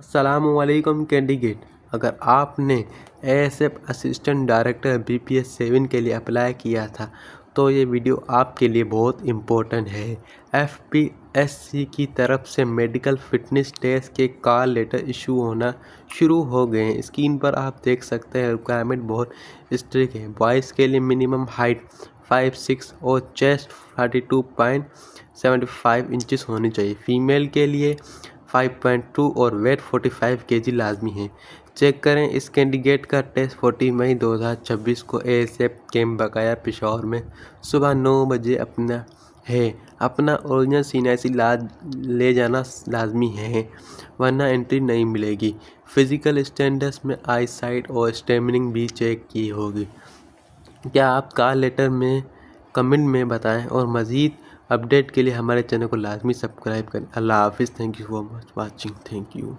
अस्सलामुअलैकुम कैंडिडेट, अगर आपने एएसएफ असिस्टेंट डायरेक्टर बीपीएस 7 के लिए अप्लाई किया था तो ये वीडियो आपके लिए बहुत इम्पोर्टेंट है। एफपीएससी की तरफ से मेडिकल फिटनेस टेस्ट के कॉल लेटर इशू होना शुरू हो गए हैं। स्क्रीन पर आप देख सकते हैं रिक्वायरमेंट बहुत स्ट्रिक्ट है। बॉयज़ के लिए मिनिमम हाइट 5'6" और चेस्ट 42.75 इंचेस होनी चाहिए। फीमेल के लिए 5.2 और वेट 45 kg लाजमी है। चेक करें इस कैंडिडेट का टेस्ट 40 मई 2026 को एएसएफ कैंप बकाया पेशावर में सुबह 9 बजे अपना ओरिजिनल सीएनसी ले जाना लाजमी है, वरना एंट्री नहीं मिलेगी। फिजिकल स्टैंडर्ड्स में आई साइट और स्टेमिनिंग भी चेक की होगी। क्या आप कॉल लेटर में कमेंट में बताएं और मज़ीद अपडेट के लिए हमारे चैनल को लाजमी सब्सक्राइब करें। अल्लाह हाफिज़। Thank you for much watching. Thank you.